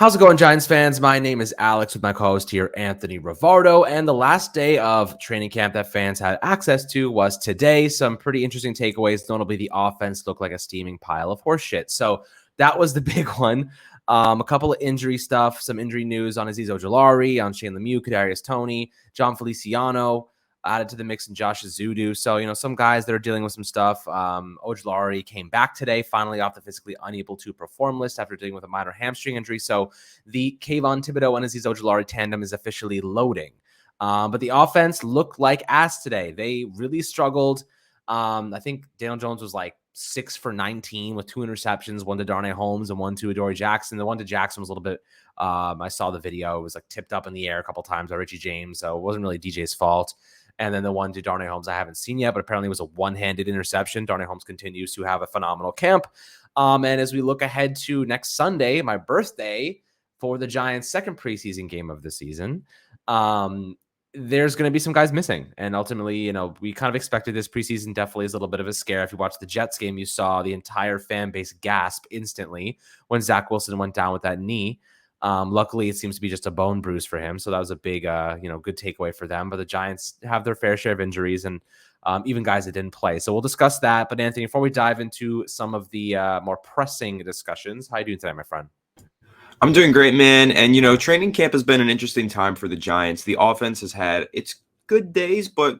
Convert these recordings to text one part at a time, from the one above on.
How's it going, Giants fans? My name is Alex with my co-host here, Anthony Rivardo, and the last day of training camp that fans had access to was today. Some pretty interesting takeaways, notably the offense looked like a steaming pile of horse shit. So that was the big one. A couple of injury stuff, some injury news on Aziz O'Gelari, on Shane Lemieux, Kadarius Toney, John Feliciano added to the mix, and Josh Azudu. So, some guys that are dealing with some stuff. Ojulari came back today, finally off the physically unable to perform list after dealing with a minor hamstring injury. So the Kayvon Thibodeaux and Aziz O'Gelari tandem is officially loading. But the offense looked like ass today. They really struggled. I think Daniel Jones was like 6 for 19 with 2 interceptions, one to Darnay Holmes and one to Adoree Jackson. The one to Jackson was a little bit, I saw the video. It was like tipped up in the air a couple times by Richie James. So it wasn't really DJ's fault. And then the one to Darnay Holmes I haven't seen yet, but apparently it was a one-handed interception. Darnay Holmes continues to have a phenomenal camp. And as we look ahead to next Sunday, my birthday, for the Giants' second preseason game of the season, there's going to be some guys missing. And ultimately, we kind of expected this preseason definitely is a little bit of a scare. If you watched the Jets game, you saw the entire fan base gasp instantly when Zach Wilson went down with that knee. Luckily, it seems to be just a bone bruise for him. So that was a big, good takeaway for them. But the Giants have their fair share of injuries and even guys that didn't play. So we'll discuss that. But Anthony, before we dive into some of the more pressing discussions, how are you doing today, my friend? I'm doing great, man. And, training camp has been an interesting time for the Giants. The offense has had its good days, but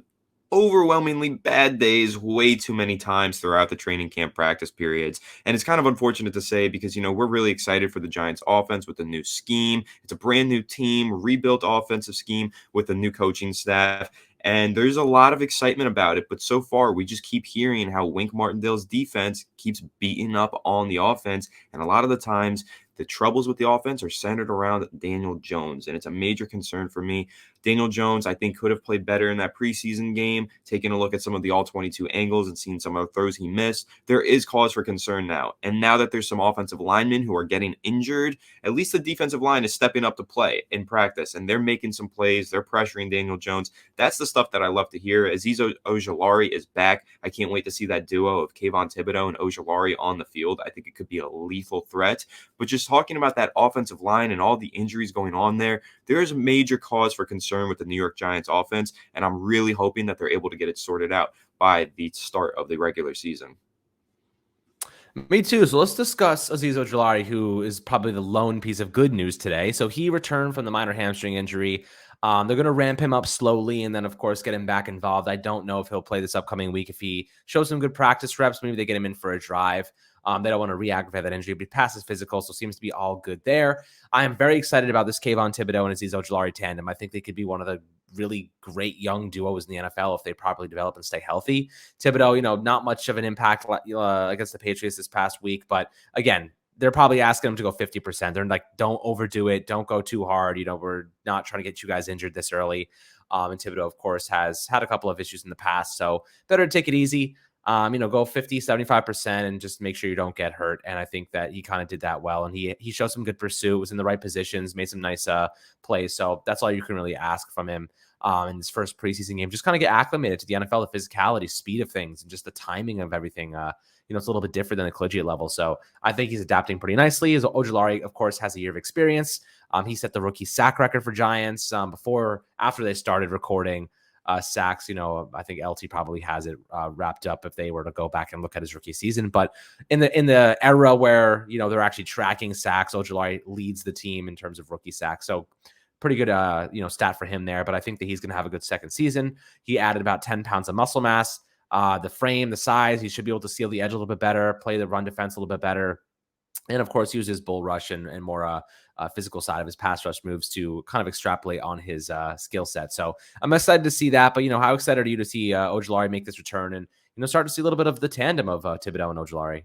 overwhelmingly bad days way too many times throughout the training camp practice periods. And it's kind of unfortunate to say because, we're really excited for the Giants offense with the new scheme. It's a brand new team, rebuilt offensive scheme with a new coaching staff. And there's a lot of excitement about it. But so far, we just keep hearing how Wink Martindale's defense keeps beating up on the offense. And a lot of the times, the troubles with the offense are centered around Daniel Jones, and it's a major concern for me. Daniel Jones, I think, could have played better in that preseason game, taking a look at some of the all-22 angles and seeing some of the throws he missed. There is cause for concern now. And now that there's some offensive linemen who are getting injured, at least the defensive line is stepping up to play in practice, and they're making some plays. They're pressuring Daniel Jones. That's the stuff that I love to hear. Aziz O'Gelari is back. I can't wait to see that duo of Kayvon Thibodeaux and Ojulari on the field. I think it could be a lethal threat. But just talking about that offensive line and all the injuries going on there is a major cause for concern with the New York Giants offense, and I'm really hoping that they're able to get it sorted out by the start of the regular season. Me too. So let's discuss Aziz O'Gelari, who is probably the lone piece of good news today. So he returned from the minor hamstring injury. They're going to ramp him up slowly and then, of course, get him back involved. I don't know if he'll play this upcoming week. If he shows some good practice reps, maybe they get him in for a drive. They don't want to re-aggravate that injury, but he passes physical, so seems to be all good there. I am very excited about this Kayvon Thibodeaux and Aziz O'Gelari tandem. I think they could be one of the really great young duos in the NFL if they properly develop and stay healthy. Thibodeaux, not much of an impact against the Patriots this past week, but again, they're probably asking him to go 50%. They're like, don't overdo it. Don't go too hard. We're not trying to get you guys injured this early. And Thibodeaux, of course, has had a couple of issues in the past, so better to take it easy. Go 50, 75% and just make sure you don't get hurt. And I think that he kind of did that well. And he showed some good pursuit, was in the right positions, made some nice plays. So that's all you can really ask from him in his first preseason game. Just kind of get acclimated to the NFL, the physicality, speed of things, and just the timing of everything. It's a little bit different than the collegiate level. So I think he's adapting pretty nicely. As Ojulari, of course, has a year of experience. He set the rookie sack record for Giants after they started recording sacks. I think LT probably has it wrapped up if they were to go back and look at his rookie season. But in the era where they're actually tracking sacks, Ojulari leads the team in terms of rookie sacks. So pretty good stat for him there. But I think that he's going to have a good second season. He added about 10 pounds of muscle mass. The frame, the size, he should be able to seal the edge a little bit better, play the run defense a little bit better. And of course, use his bull rush and more physical side of his pass rush moves to kind of extrapolate on his skill set. So I'm excited to see that. But how excited are you to see Ojulari make this return and start to see a little bit of the tandem of Thibodeaux and Ojulari?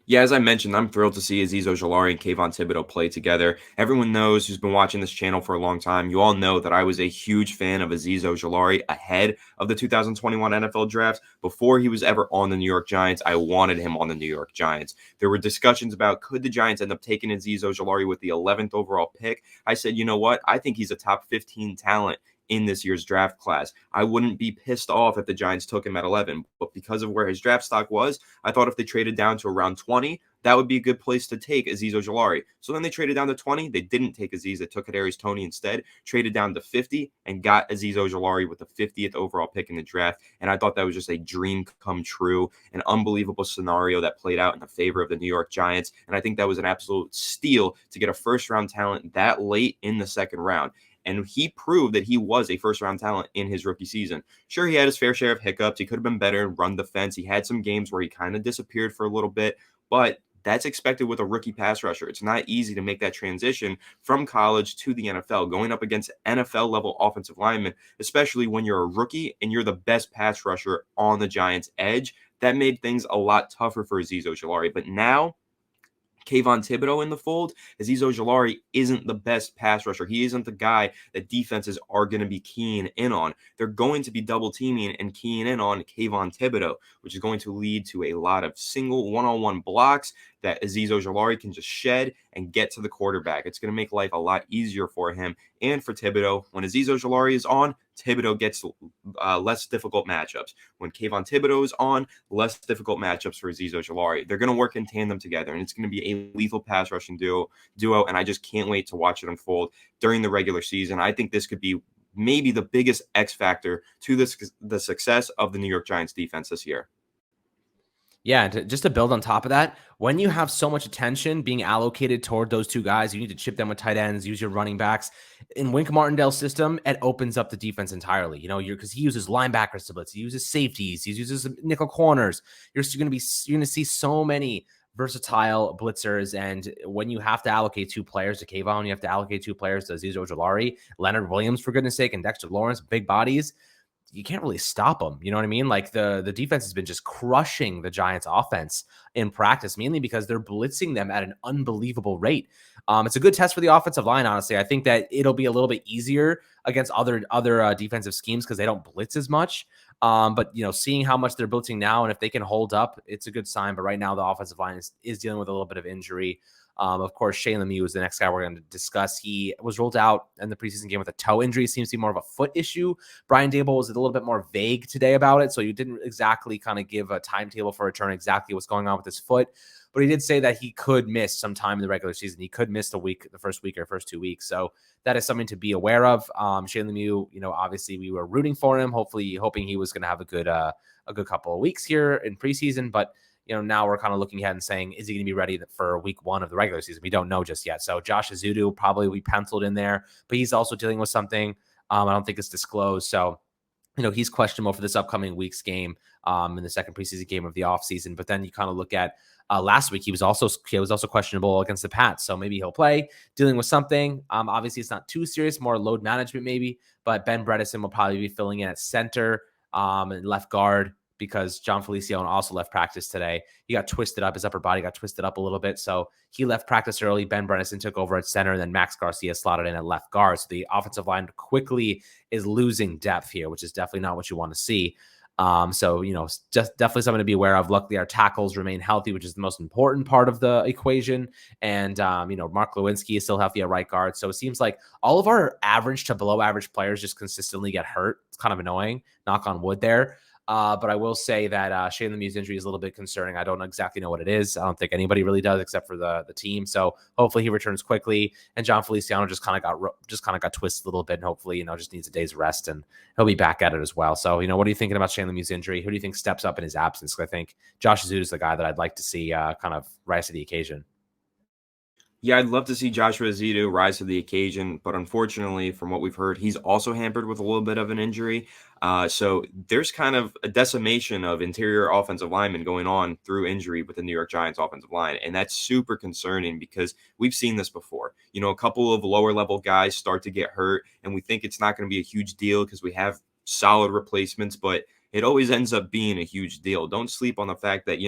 Yeah, as I mentioned, I'm thrilled to see Aziz O'Gelari and Kayvon Thibodeaux play together. Everyone knows who's been watching this channel for a long time. You all know that I was a huge fan of Aziz O'Gelari ahead of the 2021 NFL draft. Before he was ever on the New York Giants, I wanted him on the New York Giants. There were discussions about could the Giants end up taking Aziz O'Gelari with the 11th overall pick. I said, you know what? I think he's a top 15 talent in this year's draft class. I wouldn't be pissed off if the Giants took him at 11, but because of where his draft stock was, I thought if they traded down to around 20, that would be a good place to take Aziz O'Gelari. So then they traded down to 20. They didn't take Aziz. They took Kadarius Toney instead, traded down to 50, and got Aziz O'Gelari with the 50th overall pick in the draft. And I thought that was just a dream come true, an unbelievable scenario that played out in the favor of the New York Giants. And I think that was an absolute steal to get a first-round talent that late in the second round. And he proved that he was a first-round talent in his rookie season. Sure, he had his fair share of hiccups. He could have been better in run defense. He had some games where he kind of disappeared for a little bit, but that's expected with a rookie pass rusher. It's not easy to make that transition from college to the NFL, going up against NFL-level offensive linemen, especially when you're a rookie and you're the best pass rusher on the Giants' edge. That made things a lot tougher for Aziz O'Gelari. But now, Kayvon Thibodeaux in the fold, Aziz O'Gelari isn't the best pass rusher. He isn't the guy that defenses are going to be keying in on. They're going to be double teaming and keying in on Kayvon Thibodeaux, which is going to lead to a lot of single one-on-one blocks that Aziz O'Gelari can just shed and get to the quarterback. It's going to make life a lot easier for him and for Thibodeaux. When Aziz O'Gelari is on, Thibodeaux gets less difficult matchups. When Kayvon Thibodeaux is on, less difficult matchups for Aziz O'Gelari. They're going to work in tandem together, and it's going to be a lethal pass rushing duo, and I just can't wait to watch it unfold during the regular season. I think this could be maybe the biggest X factor to the success of the New York Giants defense this year. Yeah, just to build on top of that, when you have so much attention being allocated toward those two guys, you need to chip them with tight ends, use your running backs. In Wink Martindale's system, it opens up the defense entirely. Because he uses linebackers to blitz, he uses safeties, he uses nickel corners. You're going to see so many versatile blitzers, and when you have to allocate two players to Kayvon, you have to allocate two players to Aziz O'Gelari, Leonard Williams, for goodness sake, and Dexter Lawrence, big bodies. You can't really stop them. You know what I mean? Like the defense has been just crushing the Giants offense in practice, mainly because they're blitzing them at an unbelievable rate. It's a good test for the offensive line, honestly. I think that it'll be a little bit easier against other defensive schemes because they don't blitz as much. But seeing how much they're blitzing now, and if they can hold up, it's a good sign. But right now, the offensive line is dealing with a little bit of injury. Of course, Lemieux is the next guy we're going to discuss. He was ruled out in the preseason game with a toe injury. Seems to be more of a foot issue. Brian Daboll was a little bit more vague today about it, so you didn't exactly kind of give a timetable for return, exactly what's going on with his foot. But he did say that he could miss some time in the regular season. He could miss the first week or first 2 weeks. So that is something to be aware of. Lemieux, obviously we were rooting for him, hoping he was going to have a good couple of weeks here in preseason, but now we're kind of looking ahead and saying, is he going to be ready for week 1 of the regular season? We don't know just yet. So Josh Azudu probably we penciled in there, but he's also dealing with something. I don't think it's disclosed. So, he's questionable for this upcoming week's game in the second preseason game of the offseason. But then you kind of look at last week, he was also questionable against the Pats. So maybe he'll play, dealing with something. Obviously, it's not too serious, more load management maybe. But Ben Bredesen will probably be filling in at center and left guard, because John Feliciano also left practice today. He got twisted up. His upper body got twisted up a little bit. So he left practice early. Ben Bredesen took over at center, and then Max Garcia slotted in at left guard. So the offensive line quickly is losing depth here, which is definitely not what you want to see. Just definitely something to be aware of. Luckily, our tackles remain healthy, which is the most important part of the equation. And, Mark Lewinsky is still healthy at right guard. So it seems like all of our average to below average players just consistently get hurt. It's kind of annoying. Knock on wood there. But I will say that Lemieux's injury is a little bit concerning. I don't exactly know what it is. I don't think anybody really does except for the team. So hopefully he returns quickly. And John Feliciano just kind of got twisted a little bit, and hopefully just needs a day's rest, and he'll be back at it as well. So what are you thinking about Lemieux's injury? Who do you think steps up in his absence? Because I think Josh Azudu is the guy that I'd like to see kind of rise to the occasion. Yeah, I'd love to see Joshua Azidu rise to the occasion, but unfortunately, from what we've heard, he's also hampered with a little bit of an injury. So there's kind of a decimation of interior offensive linemen going on through injury with the New York Giants offensive line, and that's super concerning because we've seen this before. A couple of lower-level guys start to get hurt, and we think it's not going to be a huge deal because we have solid replacements, but it always ends up being a huge deal. Don't sleep on the fact that,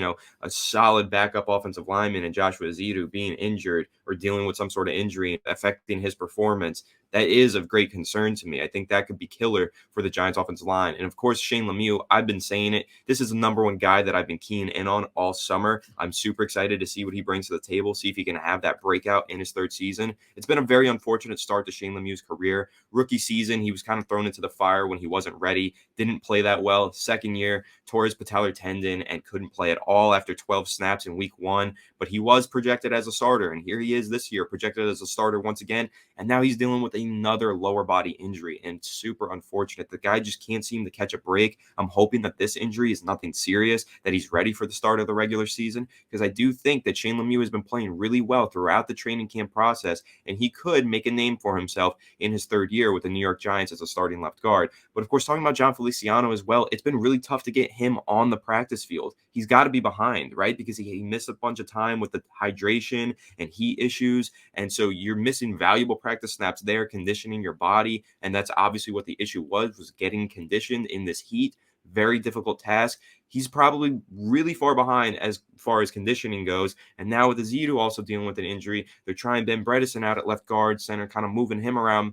a solid backup offensive lineman and Joshua Azidu being injured or dealing with some sort of injury affecting his performance that is of great concern to me. I think that could be killer for the Giants offensive line. And of course, Shane Lemieux, I've been saying it. This is the number one guy that I've been keying in on all summer. I'm super excited to see what he brings to the table, see if he can have that breakout in his third season. It's been a very unfortunate start to Shane Lemieux's career. Rookie season, he was kind of thrown into the fire when he wasn't ready, didn't play that well. Second year, tore his patellar tendon and couldn't play at all after 12 snaps in week 1, but he was projected as a starter, and here he is this year, projected as a starter once again, and now he's dealing with another lower body injury, and super unfortunate. The guy just can't seem to catch a break. I'm hoping that this injury is nothing serious, that he's ready for the start of the regular season, because I do think that Shane Lemieux has been playing really well throughout the training camp process, and he could make a name for himself in his third year with the New York Giants as a starting left guard. But of course, talking about John Feliciano as well, it's been really tough to get him on the practice field. He's got to be behind, right? Because he missed a bunch of time with the hydration and heat issues. And so you're missing valuable practice snaps there, conditioning your body. And that's obviously what the issue was getting conditioned in this heat. Very difficult task. He's probably really far behind as far as conditioning goes. And now with Aziz also dealing with an injury, they're trying Ben Bredesen out at left guard center, kind of moving him around.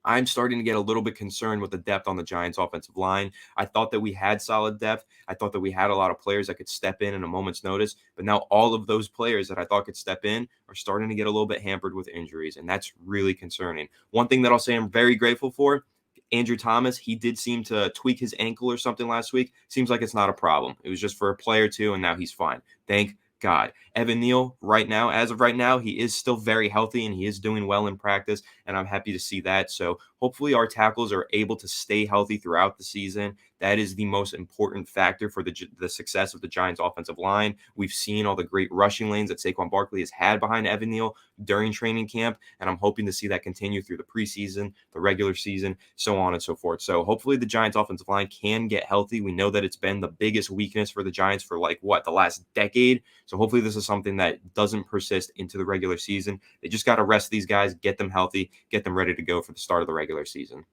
I'm starting to get a little bit concerned with the depth on the Giants offensive line. I thought that we had solid depth. I thought that we had a lot of players that could step in a moment's notice. But now all of those players that I thought could step in are starting to get a little bit hampered with injuries. And that's really concerning. One thing that I'll say I'm very grateful for, Andrew Thomas, he did seem to tweak his ankle or something last week. Seems like it's not a problem. It was just for a play or two, and now he's fine. Thank God. Evan Neal, as of right now, he is still very healthy and he is doing well in practice, and I'm happy to see that. So hopefully our tackles are able to stay healthy throughout the season. That is the most important factor for the success of the Giants offensive line. We've seen all the great rushing lanes that Saquon Barkley has had behind Evan Neal during training camp, and I'm hoping to see that continue through the preseason, the regular season, so on and so forth. So hopefully the Giants offensive line can get healthy. We know that it's been the biggest weakness for the Giants for the last decade. So hopefully this is something that doesn't persist into the regular season. They just got to rest these guys, get them healthy, get them ready to go for the start of the regular season.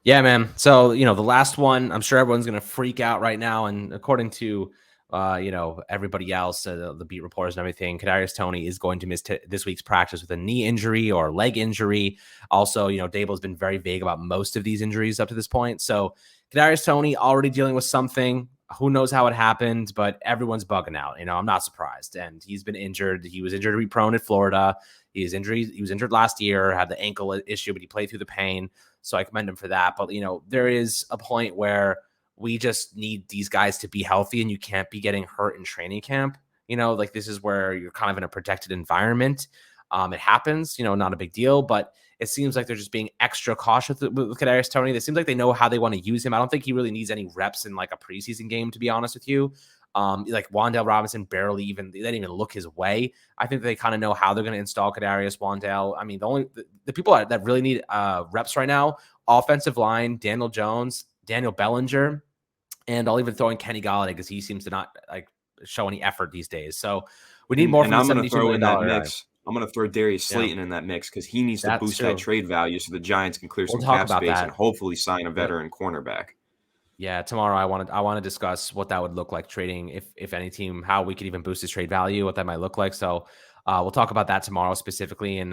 Yeah, man. So, the last one, I'm sure everyone's going to freak out right now. And according to, everybody else, the beat reporters and everything, Kadarius Toney is going to miss this week's practice with a knee injury or leg injury. Also, Daboll's been very vague about most of these injuries up to this point. So Kadarius Toney already dealing with something. Who knows how it happened, but everyone's bugging out. I'm not surprised. And he's been injured. He was injury prone at Florida. He was injured last year, had the ankle issue, but he played through the pain. So I commend him for that. But, there is a point where we just need these guys to be healthy, and you can't be getting hurt in training camp. This is where you're kind of in a protected environment. It happens, not a big deal, but it seems like they're just being extra cautious with Kadarius Toney. It seems like they know how they want to use him. I don't think he really needs any reps in like a preseason game, to be honest with you. Like Wan'Dale Robinson they didn't even look his way. I think they kind of know how they're going to install Kadarius. Wan'Dale. I mean, the people that really need reps right now, offensive line, Daniel Jones, Daniel Bellinger, and I'll even throw in Kenny Golladay because he seems to not like show any effort these days. So we need more from the $72 million mix. I'm going to throw Darius Slayton in that mix because he needs to boost that trade value so the Giants can clear some cap space and hopefully sign a veteran cornerback. Yeah, tomorrow I want to discuss what that would look like trading, if any team, how we could even boost his trade value, what that might look like. So we'll talk about that tomorrow specifically, and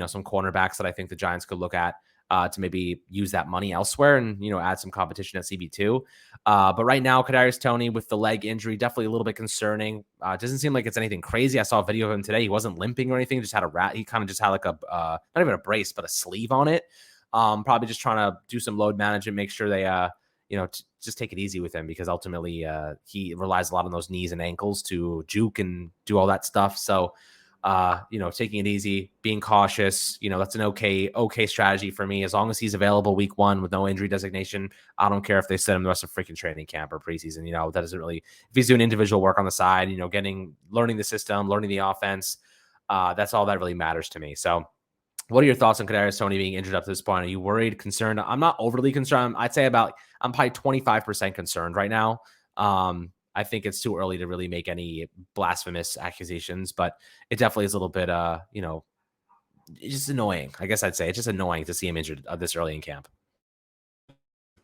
some cornerbacks that I think the Giants could look at to maybe use that money elsewhere and add some competition at CB2. But right now, Kadarius Toney with the leg injury, definitely a little bit concerning. It doesn't seem like it's anything crazy. I saw a video of him today. He wasn't limping or anything. Just had he kind of just had like a not even a brace, but a sleeve on it. Probably just trying to do some load management, make sure they just take it easy with him, because ultimately he relies a lot on those knees and ankles to juke and do all that stuff. So, taking it easy, being cautious, that's an okay strategy for me. As long as he's available week 1 with no injury designation, I don't care if they set him the rest of freaking training camp or preseason. That doesn't really, if he's doing individual work on the side, learning the system, learning the offense, that's all that really matters to me. So, what are your thoughts on Kadarius Toney being injured up to this point? Are you worried, concerned? I'm not overly concerned. I'd say I'm probably 25% concerned right now. I think it's too early to really make any blasphemous accusations, but it definitely is a little bit, it's just annoying. I guess I'd say it's just annoying to see him injured this early in camp.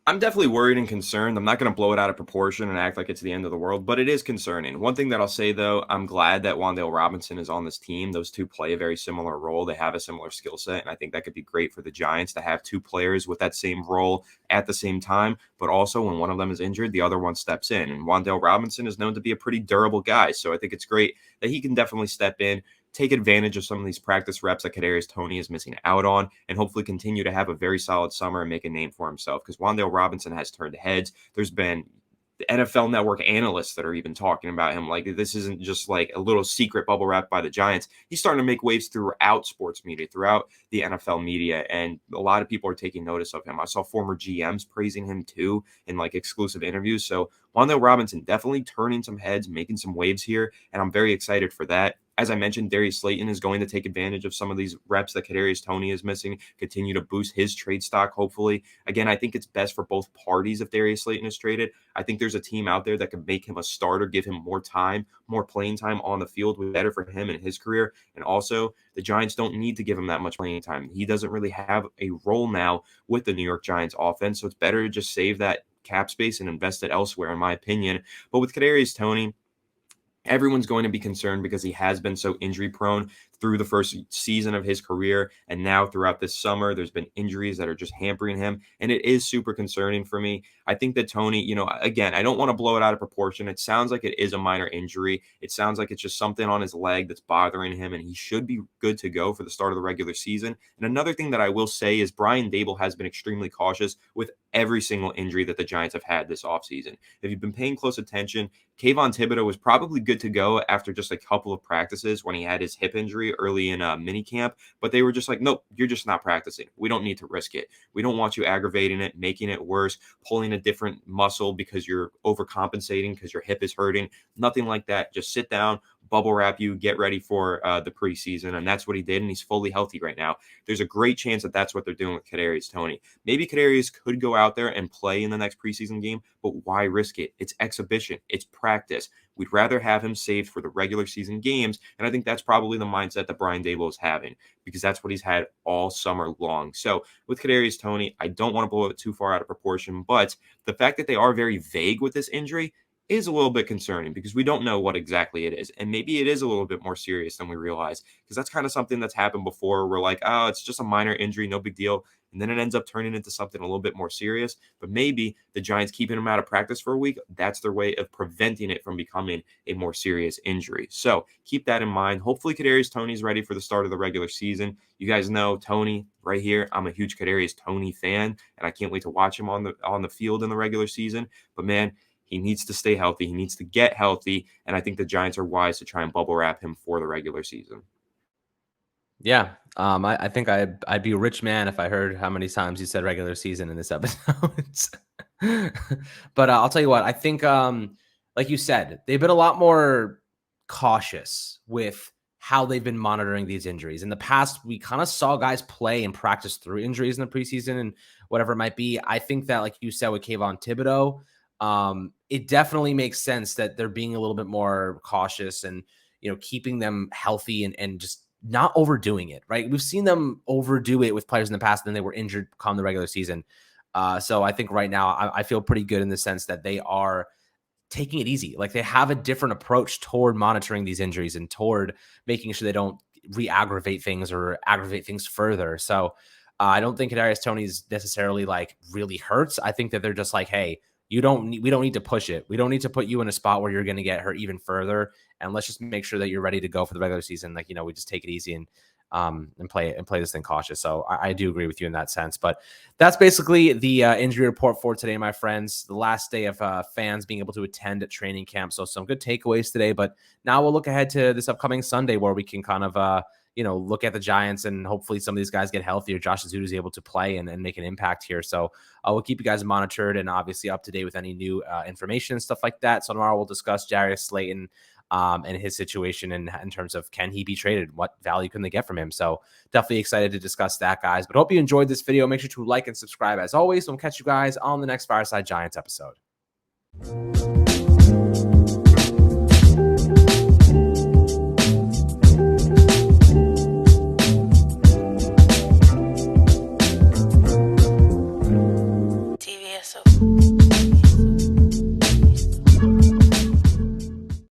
I'm definitely worried and concerned. I'm not going to blow it out of proportion and act like it's the end of the world, but it is concerning. One thing that I'll say, though, I'm glad that Wan'Dale Robinson is on this team. Those two play a very similar role. They have a similar skill set, and I think that could be great for the Giants to have two players with that same role at the same time, but also when one of them is injured, the other one steps in. And Wan'Dale Robinson is known to be a pretty durable guy, so I think it's great that he can definitely step in, take advantage of some of these practice reps that Kadarius Toney is missing out on, and hopefully continue to have a very solid summer and make a name for himself. Because Wan'Dale Robinson has turned heads. There's been the NFL Network analysts that are even talking about him. Like, this isn't just like a little secret bubble wrap by the Giants. He's starting to make waves throughout sports media, throughout the NFL media, and a lot of people are taking notice of him. I saw former GMs praising him too in like exclusive interviews. So Wan'Dale Robinson definitely turning some heads, making some waves here, and I'm very excited for that. As I mentioned, Darius Slayton is going to take advantage of some of these reps that Kadarius Toney is missing, continue to boost his trade stock, hopefully. Again, I think it's best for both parties if Darius Slayton is traded. I think there's a team out there that could make him a starter, give him more time, more playing time on the field, would be better for him and his career. And also, the Giants don't need to give him that much playing time. He doesn't really have a role now with the New York Giants offense, so it's better to just save that cap space and invest it elsewhere, in my opinion. But with Kadarius Toney, everyone's going to be concerned because he has been so injury prone through the first season of his career. And now throughout this summer, there's been injuries that are just hampering him. And it is super concerning for me. I think that Toney, again, I don't want to blow it out of proportion. It sounds like it is a minor injury. It sounds like it's just something on his leg that's bothering him, and he should be good to go for the start of the regular season. And another thing that I will say is Brian Daboll has been extremely cautious with every single injury that the Giants have had this offseason. If you've been paying close attention, Kayvon Thibodeaux was probably good to go after just a couple of practices when he had his hip injury early in minicamp, but they were just like, nope, you're just not practicing. We don't need to risk it. We don't want you aggravating it, making it worse, pulling a different muscle because you're overcompensating because your hip is hurting. Nothing like that. Just sit down, bubble wrap you, get ready for the preseason. And that's what he did. And he's fully healthy right now. There's a great chance that that's what they're doing with Kadarius Toney. Maybe Kadarius could go out there and play in the next preseason game, but why risk it? It's exhibition. It's practice. We'd rather have him saved for the regular season games. And I think that's probably the mindset that Brian Daboll is having, because that's what he's had all summer long. So with Kadarius Toney, I don't want to blow it too far out of proportion, but the fact that they are very vague with this injury is a little bit concerning because we don't know what exactly it is. And maybe it is a little bit more serious than we realize, because that's kind of something that's happened before. We're like, oh, it's just a minor injury, no big deal. And then it ends up turning into something a little bit more serious. But maybe the Giants keeping him out of practice for a week, that's their way of preventing it from becoming a more serious injury. So keep that in mind. Hopefully Kadarius Toney's ready for the start of the regular season. You guys know Toney right here. I'm a huge Kadarius Toney fan, and I can't wait to watch him on the field in the regular season. But man, he needs to stay healthy. He needs to get healthy. And I think the Giants are wise to try and bubble wrap him for the regular season. Yeah. I think I'd be a rich man if I heard how many times you said regular season in this episode. But I'll tell you what, I think, like you said, they've been a lot more cautious with how they've been monitoring these injuries. In the past, we kind of saw guys play and practice through injuries in the preseason and whatever it might be. I think that, like you said, with Kayvon Thibodeaux, it definitely makes sense that they're being a little bit more cautious and, keeping them healthy and just not overdoing it, right? We've seen them overdo it with players in the past, and then they were injured come the regular season. So I think right now I feel pretty good in the sense that they are taking it easy. Like, they have a different approach toward monitoring these injuries and toward making sure they don't re-aggravate things or aggravate things further. So I don't think Kadarius Toney's necessarily like really hurts. I think that they're just like, hey, we don't need to push it. We don't need to put you in a spot where you're going to get hurt even further. And let's just make sure that you're ready to go for the regular season. Like, we just take it easy and play this thing cautious. So I do agree with you in that sense. But that's basically the injury report for today, my friends. The last day of fans being able to attend at training camp. So some good takeaways today. But now we'll look ahead to this upcoming Sunday where we can kind of look at the Giants, and hopefully some of these guys get healthier. Josh Azudu is able to play and make an impact here. So we'll keep you guys monitored and obviously up to date with any new information and stuff like that. So tomorrow we'll discuss Darius Slayton and his situation in terms of, can he be traded? What value can they get from him? So definitely excited to discuss that, guys. But hope you enjoyed this video. Make sure to like and subscribe as always. And we'll catch you guys on the next Fireside Giants episode.